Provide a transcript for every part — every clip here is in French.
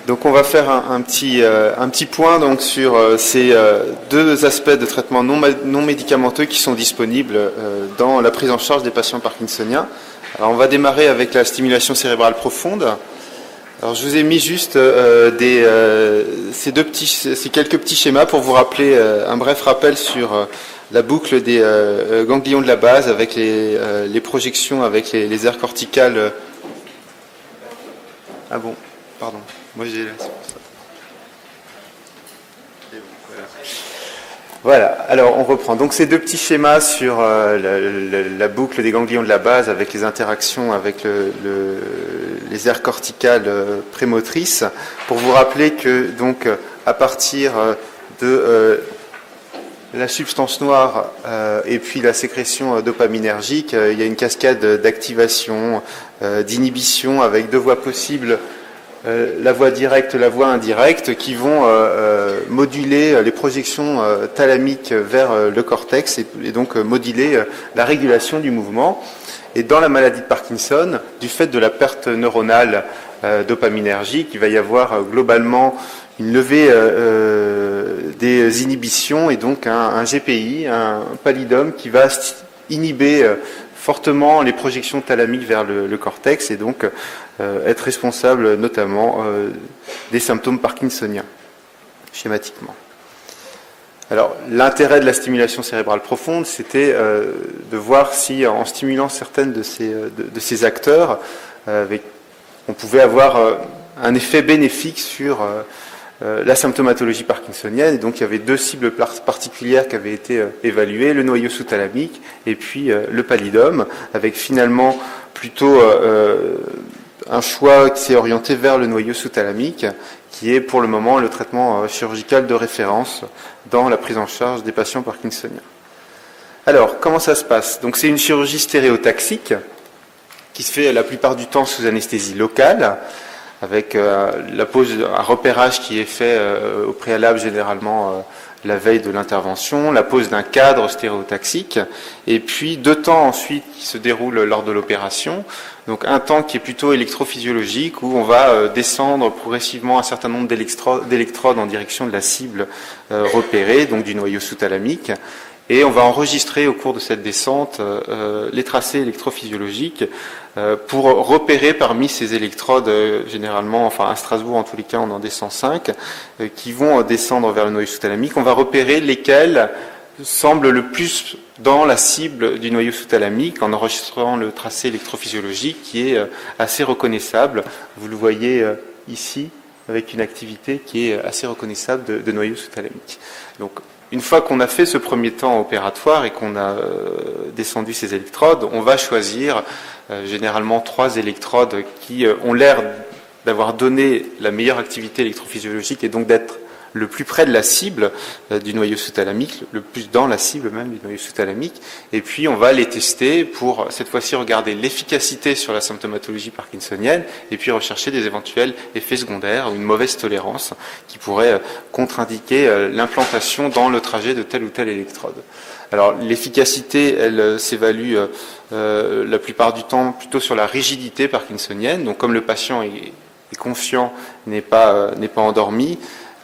Donc on va faire un petit point donc, sur ces deux aspects de traitement non médicamenteux qui sont disponibles dans la prise en charge des patients parkinsoniens. Alors on va démarrer avec la stimulation cérébrale profonde. Alors je vous ai mis juste ces quelques petits schémas pour vous rappeler un bref rappel sur la boucle des ganglions de la base avec les projections avec les aires corticales. Ah bon, pardon. Moi j'ai là, c'est pour ça. Voilà, alors on reprend. Donc ces deux petits schémas sur la boucle des ganglions de la base avec les interactions avec les aires corticales prémotrices, pour vous rappeler que donc à partir de la substance noire et puis la sécrétion dopaminergique, il y a une cascade d'activation, d'inhibition avec deux voies possibles. La voie directe, la voie indirecte, qui vont moduler les projections thalamiques vers le cortex et donc moduler la régulation du mouvement. Et dans la maladie de Parkinson, du fait de la perte neuronale dopaminergique, il va y avoir globalement une levée des inhibitions et donc un GPI, un pallidum qui va inhiber fortement les projections thalamiques vers le cortex et donc être responsable notamment des symptômes parkinsoniens, schématiquement. Alors, l'intérêt de la stimulation cérébrale profonde, c'était de voir si, en stimulant certaines de ces acteurs, on pouvait avoir un effet bénéfique sur la symptomatologie parkinsonienne. Et donc, il y avait deux cibles particulières qui avaient été évaluées, le noyau sous-thalamique et puis le pallidum, avec finalement plutôt un choix qui s'est orienté vers le noyau sous-thalamique, qui est pour le moment le traitement chirurgical de référence dans la prise en charge des patients parkinsoniens. Alors, comment ça se passe? Donc, c'est une chirurgie stéréotaxique qui se fait la plupart du temps sous anesthésie locale, avec un repérage qui est fait au préalable généralement la veille de l'intervention, la pose d'un cadre stéréotaxique, et puis 2 temps ensuite qui se déroulent lors de l'opération. Donc un temps qui est plutôt électrophysiologique, où on va descendre progressivement un certain nombre d'électrodes en direction de la cible repérée, donc du noyau sous-thalamique. Et on va enregistrer au cours de cette descente les tracés électrophysiologiques pour repérer parmi ces électrodes, généralement, enfin à Strasbourg en tous les cas on en descend 5, qui vont descendre vers le noyau sous-thalamique. On va repérer lesquels semblent le plus dans la cible du noyau sous-thalamique en enregistrant le tracé électrophysiologique qui est assez reconnaissable. Vous le voyez ici avec une activité qui est assez reconnaissable de noyau sous-thalamique. Donc, une fois qu'on a fait ce premier temps opératoire et qu'on a descendu ces électrodes, on va choisir généralement 3 électrodes qui ont l'air d'avoir donné la meilleure activité électrophysiologique et donc d'être le plus près de la cible du noyau sous-thalamique, le plus dans la cible même du noyau sous-thalamique. Et puis on va les tester pour cette fois-ci regarder l'efficacité sur la symptomatologie parkinsonienne et puis rechercher des éventuels effets secondaires ou une mauvaise tolérance qui pourrait contre-indiquer l'implantation dans le trajet de telle ou telle électrode. Alors l'efficacité, elle s'évalue la plupart du temps plutôt sur la rigidité parkinsonienne. Donc comme le patient est conscient, n'est pas endormi,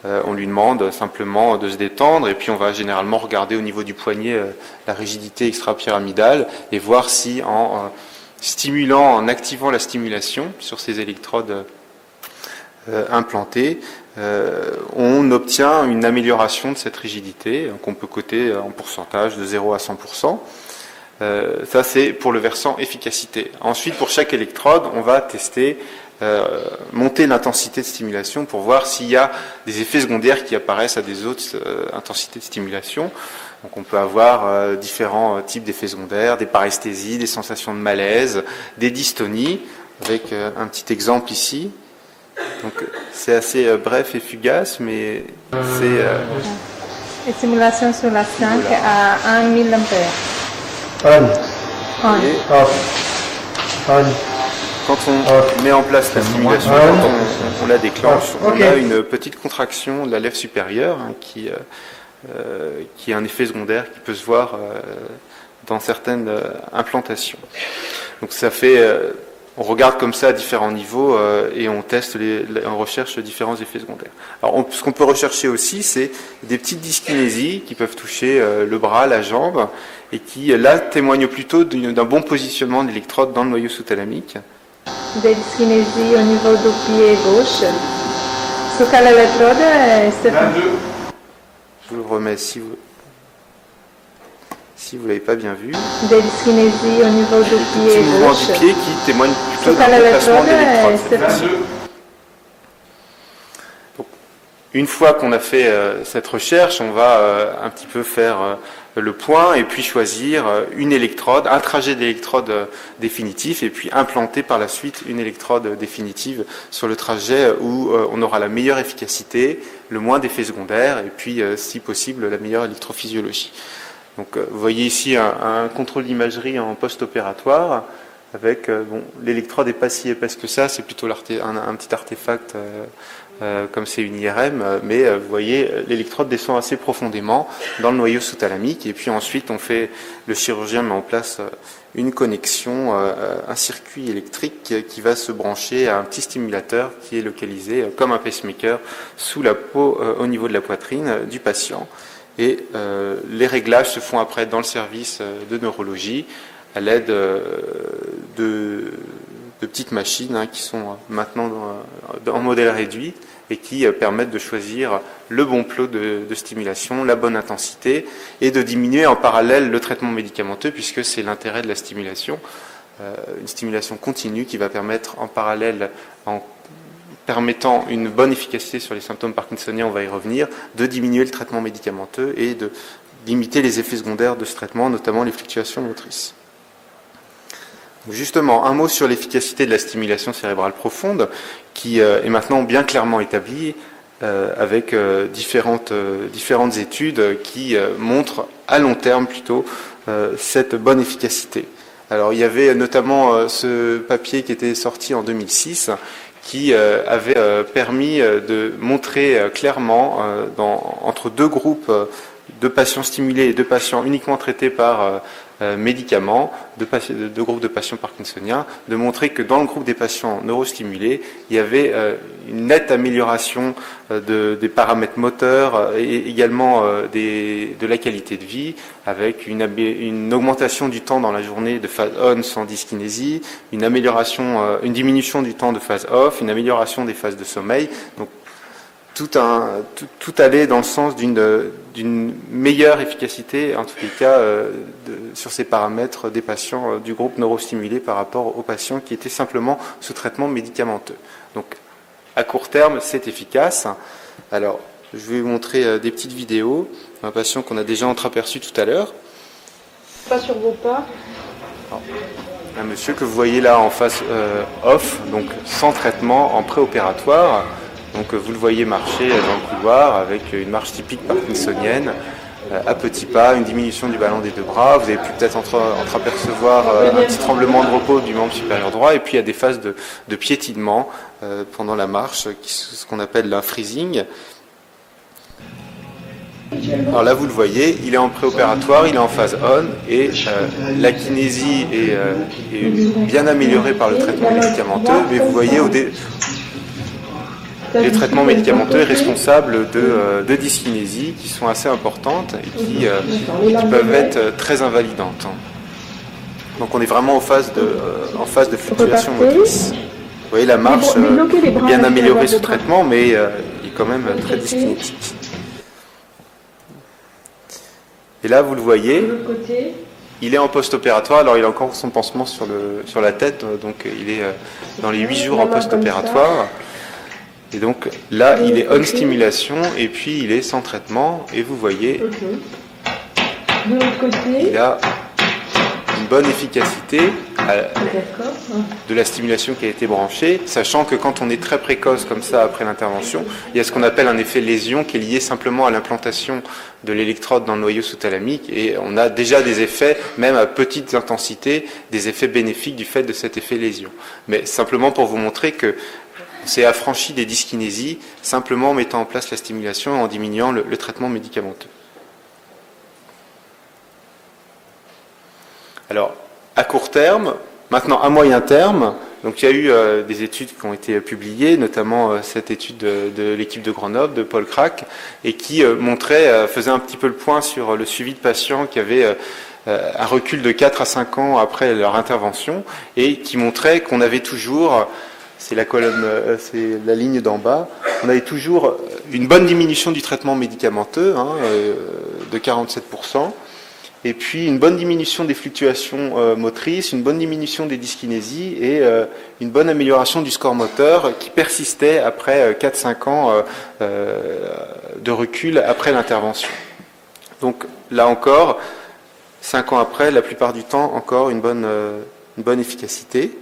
on lui demande simplement de se détendre et puis on va généralement regarder au niveau du poignet la rigidité extra-pyramidale et voir si en activant la stimulation sur ces électrodes implantées, on obtient une amélioration de cette rigidité qu'on peut coter en pourcentage de 0 à 100%. Ça c'est pour le versant efficacité. Ensuite, pour chaque électrode, on va tester monter l'intensité de stimulation pour voir s'il y a des effets secondaires qui apparaissent à des autres intensités de stimulation. Donc on peut avoir différents types d'effets secondaires, des paresthésies, des sensations de malaise, des dystonies, avec un petit exemple ici. Donc c'est assez bref et fugace, mais c'est... Et stimulation sur la 5 à 1 mA. Quand on met en place la stimulation, quand on la déclenche, on a une petite contraction de la lèvre supérieure qui est un effet secondaire qui peut se voir dans certaines implantations. Donc ça fait on regarde comme ça à différents niveaux et on teste, on recherche différents effets secondaires. Alors, ce qu'on peut rechercher aussi, c'est des petites dyskinésies qui peuvent toucher le bras, la jambe, et qui, là, témoignent plutôt d'un bon positionnement d'électrode dans le noyau sous-thalamique. Des dyskinésies au niveau du pied gauche. Sur quelle électrode c'est fait? Je vous le remets si vous l'avez pas bien vu. Des dyskinésies au niveau du pied Petit mouvement gauche. du pied qui témoigne plutôt Sur d'un quelle déplacement électrode d'électrode. Une fois qu'on a fait cette recherche, on va un petit peu faire le point et puis choisir une électrode, un trajet d'électrode définitif et puis implanter par la suite une électrode définitive sur le trajet où on aura la meilleure efficacité, le moins d'effets secondaires et puis si possible la meilleure électrophysiologie. Donc vous voyez ici un contrôle d'imagerie en post-opératoire avec l'électrode n'est pas si épaisse que ça, c'est plutôt un petit artefact comme c'est une IRM, mais vous voyez, l'électrode descend assez profondément dans le noyau sous-thalamique, et puis ensuite le chirurgien met en place une connexion, un circuit électrique qui va se brancher à un petit stimulateur qui est localisé comme un pacemaker sous la peau au niveau de la poitrine du patient. Et les réglages se font après dans le service de neurologie à l'aide de petites machines qui sont maintenant en modèle réduit et qui permettent de choisir le bon plot de stimulation, la bonne intensité et de diminuer en parallèle le traitement médicamenteux puisque c'est l'intérêt de la stimulation, une stimulation continue qui va permettre en parallèle, en permettant une bonne efficacité sur les symptômes parkinsoniens, on va y revenir, de diminuer le traitement médicamenteux et de limiter les effets secondaires de ce traitement, notamment les fluctuations motrices. Justement, un mot sur l'efficacité de la stimulation cérébrale profonde, qui est maintenant bien clairement établie avec différentes études qui montrent à long terme plutôt cette bonne efficacité. Alors il y avait notamment ce papier qui était sorti en 2006 qui avait permis de montrer clairement entre deux groupes de patients stimulés et de patients uniquement traités par médicaments, deux groupes de patients parkinsoniens, de montrer que dans le groupe des patients neurostimulés, il y avait une nette amélioration des paramètres moteurs et également de la qualité de vie, avec une augmentation du temps dans la journée de phase on sans dyskinésie, une diminution du temps de phase off, une amélioration des phases de sommeil. Donc, tout allait dans le sens d'une meilleure efficacité, en tous les cas, sur ces paramètres des patients du groupe neurostimulé par rapport aux patients qui étaient simplement sous traitement médicamenteux. Donc, à court terme, c'est efficace. Alors, je vais vous montrer des petites vidéos, un patient qu'on a déjà entreaperçu tout à l'heure. Pas sur vos pas. Un monsieur que vous voyez là en face off, donc sans traitement, en préopératoire. Donc vous le voyez marcher dans le couloir avec une marche typique parkinsonienne, à petits pas, une diminution du ballon des deux bras. Vous avez pu peut-être entreapercevoir un petit tremblement de repos du membre supérieur droit, et puis il y a des phases de piétinement pendant la marche, ce qu'on appelle un freezing. Alors là, vous le voyez, il est en préopératoire, il est en phase on, et la kinésie est bien améliorée par le traitement médicamenteux, mais vous voyez les traitements médicamenteux responsables de dyskinésie qui sont assez importantes et qui peuvent être très invalidantes. Donc on est vraiment en phase de fluctuation motrice. Vous voyez, la marche est bien améliorée sous traitement, mais il est quand même très dyskinétique. Et là, vous le voyez, il est en post-opératoire. Alors il a encore son pansement sur la tête, donc il est dans les 8 jours en post-opératoire. Et donc là, il est on stimulation et puis il est sans traitement. Et vous voyez, il a une bonne efficacité de la stimulation qui a été branchée, sachant que quand on est très précoce comme ça après l'intervention, il y a ce qu'on appelle un effet lésion qui est lié simplement à l'implantation de l'électrode dans le noyau sous-thalamique, et on a déjà des effets, même à petites intensités, des effets bénéfiques du fait de cet effet lésion. Mais simplement pour vous montrer que c'est affranchi des dyskinésies, simplement en mettant en place la stimulation et en diminuant le traitement médicamenteux. Alors, à court terme, Maintenant, à moyen terme, donc il y a eu des études qui ont été publiées, notamment cette étude de l'équipe de Grenoble, de Paul Crack, et qui faisait un petit peu le point sur le suivi de patients qui avaient un recul de 4 à 5 ans après leur intervention, et qui montrait qu'on avait toujours, c'est la colonne, c'est la ligne d'en bas, on avait toujours une bonne diminution du traitement médicamenteux, de 47%, et puis une bonne diminution des fluctuations motrices, une bonne diminution des dyskinésies et une bonne amélioration du score moteur qui persistait après 4-5 ans de recul après l'intervention. Donc là encore, 5 ans après, la plupart du temps, encore une bonne efficacité.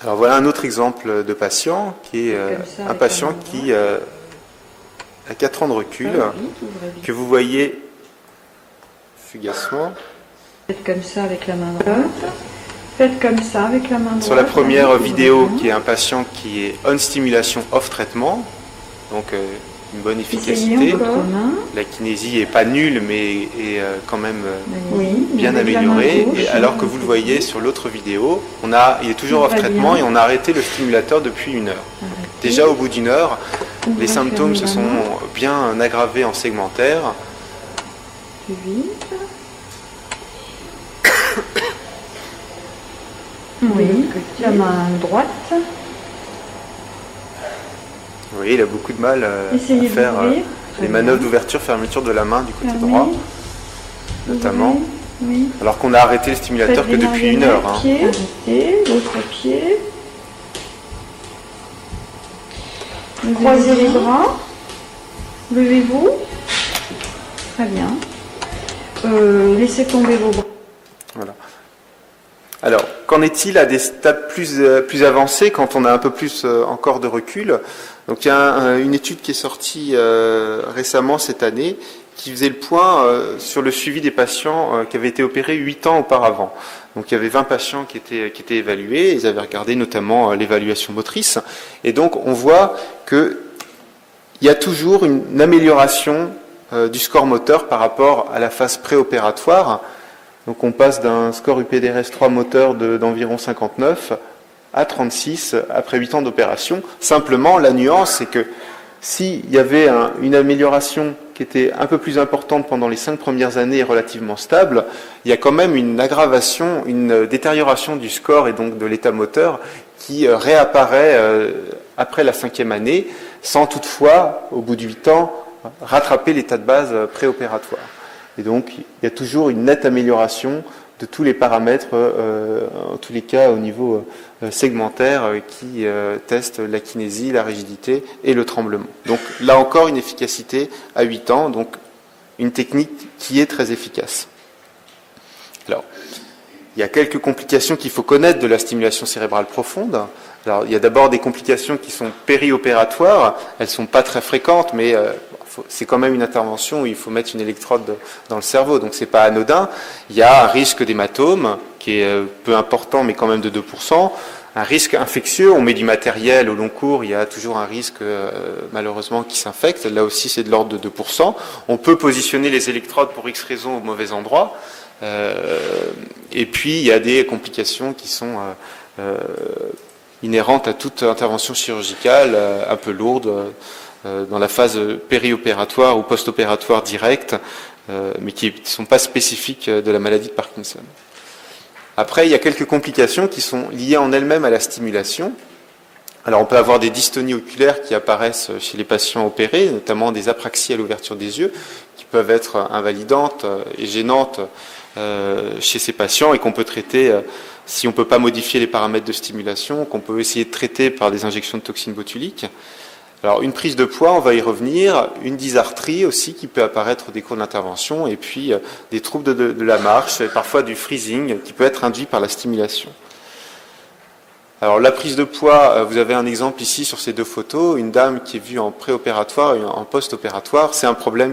Alors voilà un autre exemple de patient qui est un patient qui a 4 ans de recul, que vous voyez fugacement. Faites comme ça avec la main droite. Faites comme ça avec la main droite. Sur la première vidéo, qui est un patient qui est on stimulation off traitement, donc une bonne efficacité. La kinésie est pas nulle, mais est quand même bien améliorée. Et alors que vous le voyez sur l'autre vidéo, il est toujours off traitement et on a arrêté le stimulateur depuis 1 heure. Déjà au bout d'1 heure, les symptômes se sont bien aggravés en segmentaire. Oui, la main droite. Oui, il a beaucoup de mal à faire les manœuvres d'ouverture-fermeture de la main du côté droit, notamment. Oui. Alors qu'on a arrêté le stimulateur que depuis 1 heure. Arrêtez, l'autre pied. Croisez les bras. Levez-vous. Très bien. Laissez tomber vos bras. Voilà. Alors, qu'en est-il à des stades plus avancés, quand on a un peu plus encore de recul? Donc, il y a une étude qui est sortie récemment cette année, qui faisait le point sur le suivi des patients qui avaient été opérés 8 ans auparavant. Donc, il y avait 20 patients qui étaient évalués, ils avaient regardé notamment l'évaluation motrice, et donc on voit qu'il y a toujours une amélioration du score moteur par rapport à la phase préopératoire. Donc on passe d'un score UPDRS 3 moteur d'environ 59 à 36 après 8 ans d'opération. Simplement, la nuance, c'est que s'il y avait une amélioration qui était un peu plus importante pendant les 5 premières années et relativement stable, il y a quand même une aggravation, une détérioration du score et donc de l'état moteur qui réapparaît après la 5e année, sans toutefois, au bout de 8 ans, rattraper l'état de base préopératoire. Et donc, il y a toujours une nette amélioration de tous les paramètres, en tous les cas au niveau segmentaire, qui testent la kinésie, la rigidité et le tremblement. Donc là encore, une efficacité à 8 ans, donc une technique qui est très efficace. Alors, il y a quelques complications qu'il faut connaître de la stimulation cérébrale profonde. Alors, il y a d'abord des complications qui sont périopératoires, elles ne sont pas très fréquentes, mais c'est quand même une intervention où il faut mettre une électrode dans le cerveau, donc c'est pas anodin. Il y a un risque d'hématome qui est peu important, mais quand même de 2%. Un risque infectieux, on met du matériel au long cours, il y a toujours un risque malheureusement qui s'infecte. Là aussi, c'est de l'ordre de 2%. On peut positionner les électrodes pour X raisons au mauvais endroit. Et puis, il y a des complications qui sont inhérentes à toute intervention chirurgicale un peu lourde, dans la phase périopératoire ou post-opératoire directe, mais qui ne sont pas spécifiques de la maladie de Parkinson. Après, il y a quelques complications qui sont liées en elles-mêmes à la stimulation. Alors, on peut avoir des dystonies oculaires qui apparaissent chez les patients opérés, notamment des apraxies à l'ouverture des yeux, qui peuvent être invalidantes et gênantes chez ces patients et qu'on peut traiter si on ne peut pas modifier les paramètres de stimulation, qu'on peut essayer de traiter par des injections de toxines botuliques. Alors, une prise de poids, on va y revenir, une dysarthrie aussi qui peut apparaître au décours de l'intervention, et puis des troubles de la marche, et parfois du freezing qui peut être induit par la stimulation. Alors, la prise de poids, vous avez un exemple ici sur ces deux photos, une dame qui est vue en préopératoire et en post-opératoire, c'est un problème